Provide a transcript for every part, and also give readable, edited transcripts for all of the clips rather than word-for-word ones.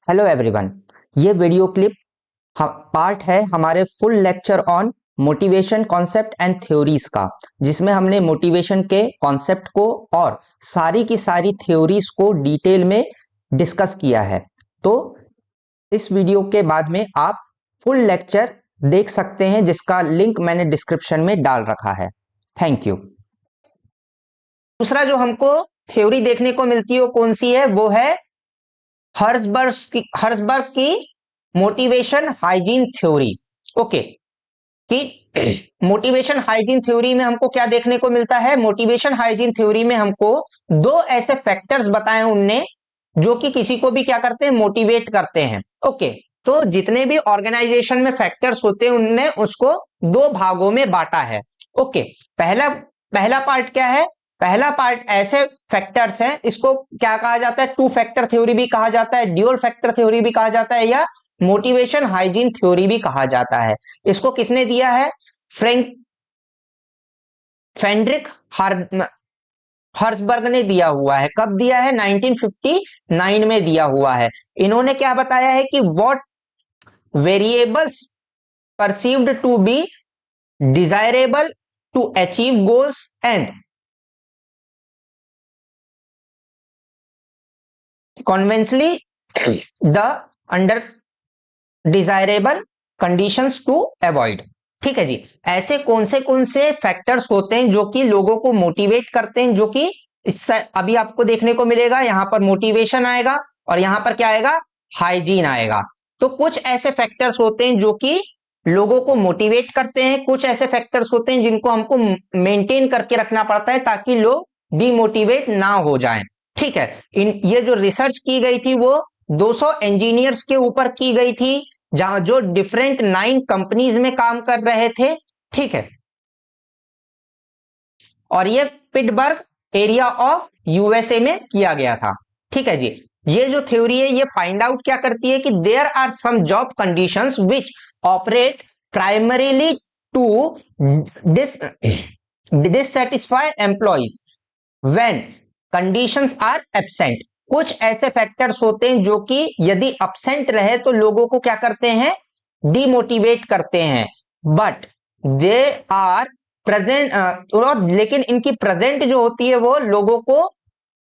Hello everyone, ये video clip part है हमारे full lecture on motivation concept and theories का, जिसमें हमने मोटिवेशन के कॉन्सेप्ट को और सारी की सारी थ्योरीज को डिटेल में डिस्कस किया है। तो इस वीडियो के बाद में आप फुल लेक्चर देख सकते हैं, जिसका लिंक मैंने डिस्क्रिप्शन में डाल रखा है। Thank you. दूसरा जो हमको थ्योरी देखने को मिलती है वो कौन सी है? वो है हर्सबर्ग की मोटिवेशन हाइजीन थ्योरी। ओके, कि मोटिवेशन हाइजीन थ्योरी में हमको क्या देखने को मिलता है? मोटिवेशन हाइजीन थ्योरी में हमको दो ऐसे फैक्टर्स बताए उनने जो कि किसी को भी क्या करते हैं? मोटिवेट करते हैं। ओके, तो जितने भी ऑर्गेनाइजेशन में फैक्टर्स होते हैं उनने उसको दो भागों में बांटा है। ओके, पहला पार्ट क्या है? पहला पार्ट ऐसे फैक्टर्स हैं, इसको क्या कहा जाता है? टू फैक्टर थ्योरी भी कहा जाता है, ड्यूअल फैक्टर थ्योरी भी कहा जाता है, या मोटिवेशन हाइजीन थ्योरी भी कहा जाता है। इसको किसने दिया है? फ्रेडरिक हर्सबर्ग ने दिया हुआ है। कब दिया है? 1959 में दिया हुआ है। इन्होंने क्या बताया है कि what variables perceived to be desirable to achieve goals and conventionally the under desirable conditions to avoid. ठीक है जी, ऐसे कौन से फैक्टर्स होते हैं जो कि लोगों को मोटिवेट करते हैं, जो कि इससे अभी आपको देखने को मिलेगा। यहां पर मोटिवेशन आएगा और यहां पर क्या आएगा? हाइजीन आएगा। तो कुछ ऐसे फैक्टर्स होते हैं जो कि लोगों को मोटिवेट करते हैं, कुछ ऐसे फैक्टर्स होते हैं जिनको हमको मेंटेन करके रखना पड़ता है ताकि लोग डिमोटिवेट ना हो जाएं। ठीक है, ये जो रिसर्च की गई थी वो 200 इंजीनियर्स के ऊपर की गई थी, जहां जो डिफरेंट 9 कंपनीज में काम कर रहे थे। ठीक है, और ये पिट्सबर्ग एरिया ऑफ यूएसए में किया गया था। ठीक है जी, ये जो थ्योरी है ये फाइंड आउट क्या करती है कि there are some job conditions which operate primarily to dissatisfy employees when conditions are absent. कुछ ऐसे फैक्टर्स होते हैं जो कि यदि एब्सेंट रहे तो लोगों को क्या करते हैं? डिमोटिवेट करते हैं। बट दे आर प्रेजेंट, और लेकिन इनकी प्रेजेंट जो होती है वो लोगों को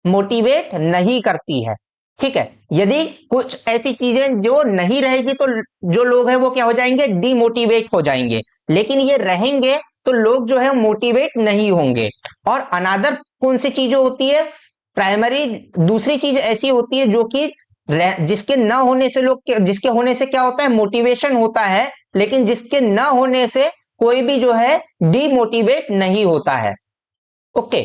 मोटिवेट नहीं करती है। ठीक है, यदि कुछ ऐसी चीजें जो नहीं रहेगी तो जो लोग हैं वो क्या हो जाएंगे? डिमोटिवेट हो जाएंगे। लेकिन ये रहेंगे तो लोग जो है मोटिवेट नहीं होंगे। और अनादर कौन सी चीजें होती है? प्राइमरी दूसरी चीज ऐसी होती है जो कि जिसके ना होने से जिसके होने से क्या होता है? मोटिवेशन होता है, लेकिन जिसके ना होने से कोई भी जो है डिमोटिवेट नहीं होता है। ओके,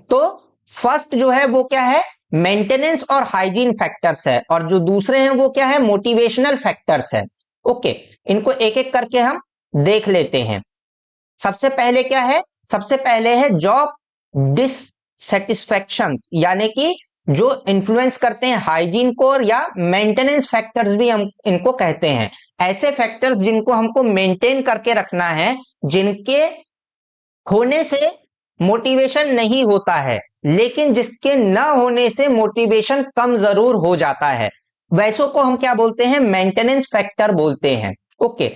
तो फर्स्ट जो है वो क्या है? मेंटेनेंस और हाइजीन फैक्टर्स है, और जो दूसरे हैं वो क्या है? मोटिवेशनल फैक्टर्स है। ओके, इनको एक एक करके हम देख लेते हैं। सबसे पहले क्या है? सबसे पहले है जॉब डिससेटिस्फैक्शंस, यानी कि जो इन्फ्लुएंस करते हैं हाइजीन को, या मेंटेनेंस फैक्टर्स भी हम इनको कहते हैं। ऐसे फैक्टर्स जिनको हमको मेंटेन करके रखना है, जिनके होने से मोटिवेशन नहीं होता है, लेकिन जिसके ना होने से मोटिवेशन कम जरूर हो जाता है, वैसों को हम क्या बोलते हैं? मेंटेनेंस फैक्टर बोलते हैं। ओके,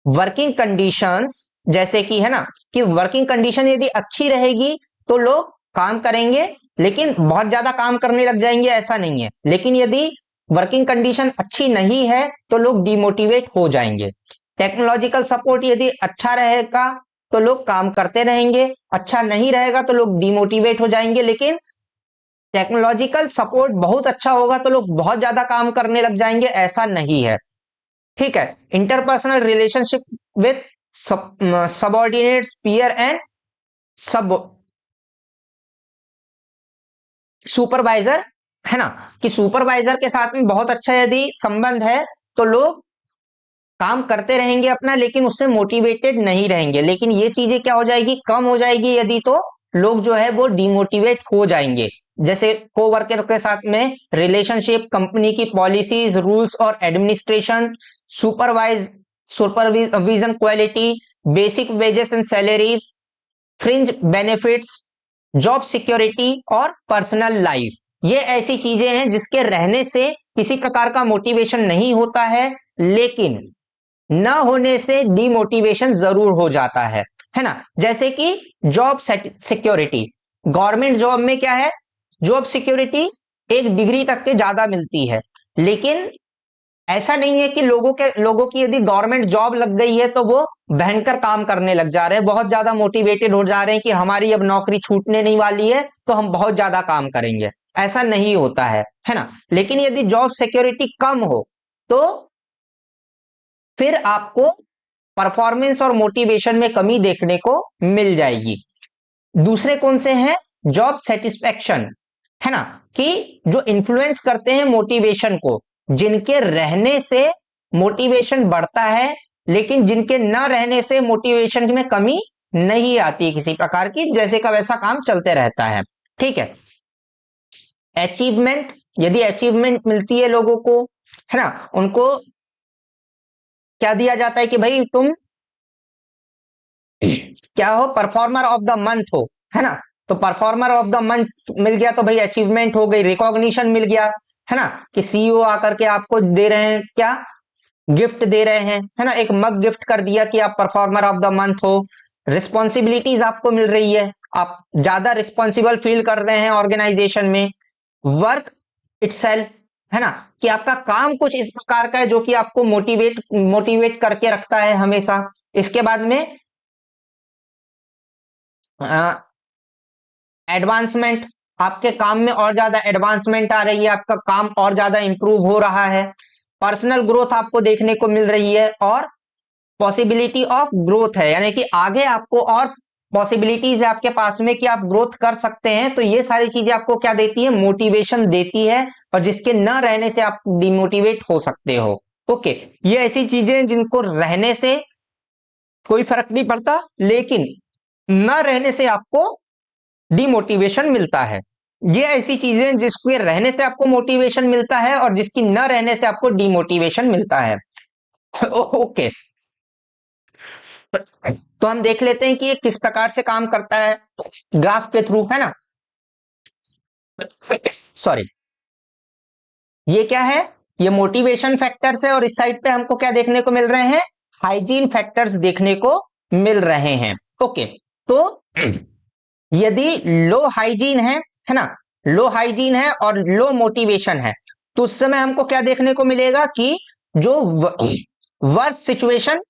वर्किंग कंडीशंस, जैसे कि है ना कि वर्किंग कंडीशन यदि अच्छी रहेगी तो लोग काम करेंगे, लेकिन बहुत ज्यादा काम करने लग जाएंगे ऐसा नहीं है। लेकिन यदि वर्किंग कंडीशन अच्छी नहीं है तो लोग डिमोटिवेट हो जाएंगे। टेक्नोलॉजिकल सपोर्ट यदि अच्छा रहेगा तो लोग काम करते रहेंगे, अच्छा नहीं रहेगा तो लोग डिमोटिवेट हो जाएंगे। लेकिन टेक्नोलॉजिकल सपोर्ट बहुत अच्छा होगा तो लोग बहुत ज्यादा काम करने लग जाएंगे, ऐसा नहीं है। ठीक है, interpersonal relationship with subordinates, peer and सब सुपरवाइजर, है ना, कि सुपरवाइजर के साथ में बहुत अच्छा यदि संबंध है तो लोग काम करते रहेंगे अपना, लेकिन उससे मोटिवेटेड नहीं रहेंगे। लेकिन ये चीजें क्या हो जाएगी? कम हो जाएगी यदि, तो लोग जो है वो डिमोटिवेट हो जाएंगे। जैसे कोवर्कर के साथ में रिलेशनशिप, कंपनी की पॉलिसीज, रूल्स और administration, supervision quality, basic wages and salaries, fringe benefits, job security और पर्सनल लाइफ। ये ऐसी चीजें हैं जिसके रहने से किसी प्रकार का मोटिवेशन नहीं होता है, लेकिन ना होने से डिमोटिवेशन जरूर हो जाता है ना। जैसे कि जॉब सिक्योरिटी, गवर्नमेंट जॉब में क्या है, जॉब सिक्योरिटी एक डिग्री तक के ज्यादा मिलती है, लेकिन ऐसा नहीं है कि लोगों की यदि गवर्नमेंट जॉब लग गई है तो वो भयंकर काम करने लग जा रहे हैं, बहुत ज्यादा मोटिवेटेड हो जा रहे हैं कि हमारी अब नौकरी छूटने नहीं वाली है तो हम बहुत ज्यादा काम करेंगे। ऐसा नहीं होता है ना। लेकिन यदि जॉब सिक्योरिटी कम हो तो फिर आपको परफॉर्मेंस और मोटिवेशन में कमी देखने को मिल जाएगी। दूसरे कौन से हैं, जॉब सेटिस्फेक्शन, है ना, कि जो इन्फ्लुएंस करते हैं मोटिवेशन को, जिनके रहने से मोटिवेशन बढ़ता है, लेकिन जिनके न रहने से मोटिवेशन में कमी नहीं आती किसी प्रकार की, जैसे का वैसा काम चलते रहता है। ठीक है। अचीवमेंट, यदि अचीवमेंट मिलती है लोगों को, है ना, उनको क्या दिया जाता है कि भाई तुम क्या हो, परफॉर्मर ऑफ द मंथ हो, है ना। तो परफॉर्मर ऑफ द मंथ मिल गया तो भाई अचीवमेंट हो गई, रिकॉग्निशन मिल गया, है ना, कि सीईओ आकर के आपको दे रहे हैं, क्या गिफ्ट दे रहे हैं, है ना, एक मग गिफ्ट कर दिया कि आप परफॉर्मर ऑफ द मंथ हो। रिस्पॉन्सिबिलिटीज आपको मिल रही है, आप ज्यादा रिस्पॉन्सिबल फील कर रहे हैं ऑर्गेनाइजेशन में। वर्क इटसेल्फ, है ना, कि आपका काम कुछ इस प्रकार का है जो कि आपको मोटिवेट करके रखता है हमेशा। इसके बाद में एडवांसमेंट, आपके काम में और ज्यादा एडवांसमेंट आ रही है, आपका काम और ज्यादा इंप्रूव हो रहा है। पर्सनल ग्रोथ आपको देखने को मिल रही है, और पॉसिबिलिटी ऑफ ग्रोथ है, यानी कि आगे आपको और पॉसिबिलिटीज है आपके पास में कि आप ग्रोथ कर सकते हैं। तो ये सारी चीजें आपको क्या देती है, मोटिवेशन देती है, और जिसके न रहने से आप डिमोटिवेट हो सकते हो। ओके, ये ऐसी चीजें जिनको रहने से कोई फर्क नहीं पड़ता, लेकिन न रहने से आपको डिमोटिवेशन मिलता है। ये ऐसी चीजें जिसके रहने से आपको मोटिवेशन मिलता है और जिसकी न रहने से आपको डिमोटिवेशन मिलता है। ओके, तो हम देख लेते हैं कि ये किस प्रकार से काम करता है ग्राफ के थ्रू, है ना। सॉरी, ये क्या है, ये मोटिवेशन फैक्टर्स है, और इस साइड पे हमको क्या देखने को मिल रहे हैं, हाइजीन फैक्टर्स देखने को मिल रहे हैं। ओके, तो यदि लो हाइजीन है ना, लो हाइजीन है और लो मोटिवेशन है, तो उस समय हमको क्या देखने को मिलेगा कि जो वर्स्ट सिचुएशन,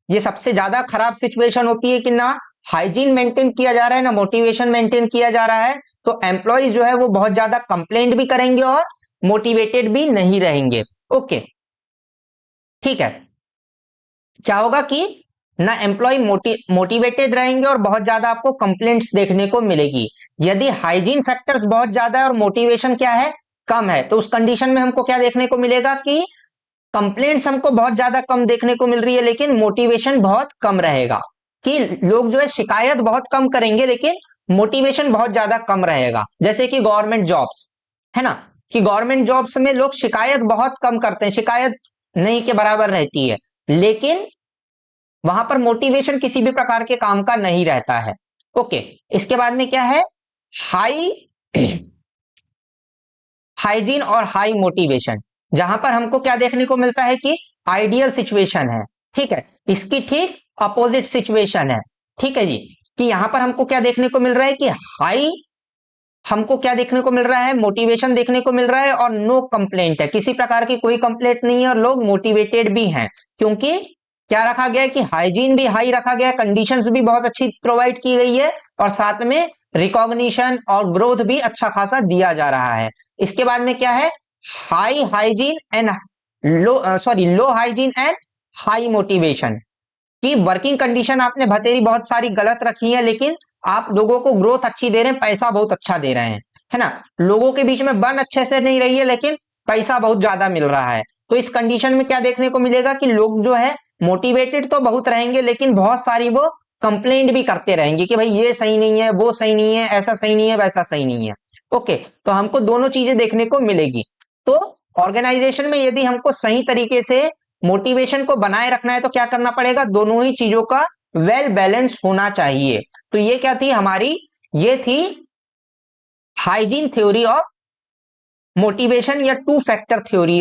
ये सबसे ज्यादा खराब सिचुएशन होती है कि ना हाइजीन मेंटेन किया जा रहा है ना मोटिवेशन मेंटेन किया जा रहा है, तो एम्प्लॉइज जो है वो बहुत ज्यादा कंप्लेंट भी करेंगे और मोटिवेटेड भी नहीं रहेंगे। ओके, ठीक है, क्या होगा कि ना एम्प्लॉय मोटिवेटेड रहेंगे और बहुत ज्यादा आपको कंप्लेंट्स देखने को मिलेगी। यदि हाइजीन फैक्टर्स बहुत ज्यादा है और मोटिवेशन क्या है, कम है, तो उस कंडीशन में हमको क्या देखने को मिलेगा कि कंप्लेंट्स हमको बहुत ज्यादा कम देखने को मिल रही है, लेकिन मोटिवेशन बहुत कम रहेगा, कि लोग जो है शिकायत बहुत कम करेंगे लेकिन मोटिवेशन बहुत ज्यादा कम रहेगा। जैसे कि गवर्नमेंट जॉब्स, है ना, कि गवर्नमेंट जॉब्स में लोग शिकायत बहुत कम करते हैं, शिकायत नहीं के बराबर रहती है, लेकिन वहां पर मोटिवेशन किसी भी प्रकार के काम का नहीं रहता है। ओके, इसके बाद में क्या है, हाई हाइजीन और हाई मोटिवेशन, जहां पर हमको क्या देखने को मिलता है कि आइडियल सिचुएशन है, ठीक है, इसकी ठीक अपोजिट सिचुएशन है। ठीक है जी, कि यहां पर हमको क्या देखने को मिल रहा है कि हाई, हमको क्या देखने को मिल रहा है, मोटिवेशन देखने को मिल रहा है, और नो कंप्लेंट है, किसी प्रकार की कोई कंप्लेंट नहीं है, और लोग मोटिवेटेड भी हैं, क्योंकि क्या रखा गया है कि हाइजीन भी हाई रखा गया, कंडीशंस भी बहुत अच्छी प्रोवाइड की गई है, और साथ में रिकॉग्निशन और ग्रोथ भी अच्छा खासा दिया जा रहा है। इसके बाद में क्या है, high hygiene and low hygiene and high motivation, की वर्किंग कंडीशन आपने भतेरी बहुत सारी गलत रखी है, लेकिन आप लोगों को ग्रोथ अच्छी दे रहे हैं, पैसा बहुत अच्छा दे रहे हैं, है ना, लोगों के बीच में बन अच्छे से नहीं रही है, लेकिन पैसा बहुत ज्यादा मिल रहा है। तो इस कंडीशन में क्या देखने को मिलेगा कि लोग जो है मोटिवेटेड तो बहुत रहेंगे, लेकिन बहुत सारी वो कंप्लेंट भी करते रहेंगे कि भाई ये सही नहीं है, वो सही नहीं है, ऐसा सही नहीं है, वैसा सही नहीं है। ओके, तो हमको दोनों चीजें देखने को मिलेगी। तो ऑर्गेनाइजेशन में यदि हमको सही तरीके से मोटिवेशन को बनाए रखना है तो क्या करना पड़ेगा, दोनों ही चीजों का वेल बैलेंस होना चाहिए। तो ये क्या थी हमारी, ये थी हाइजीन थ्योरी ऑफ मोटिवेशन या टू फैक्टर थ्योरी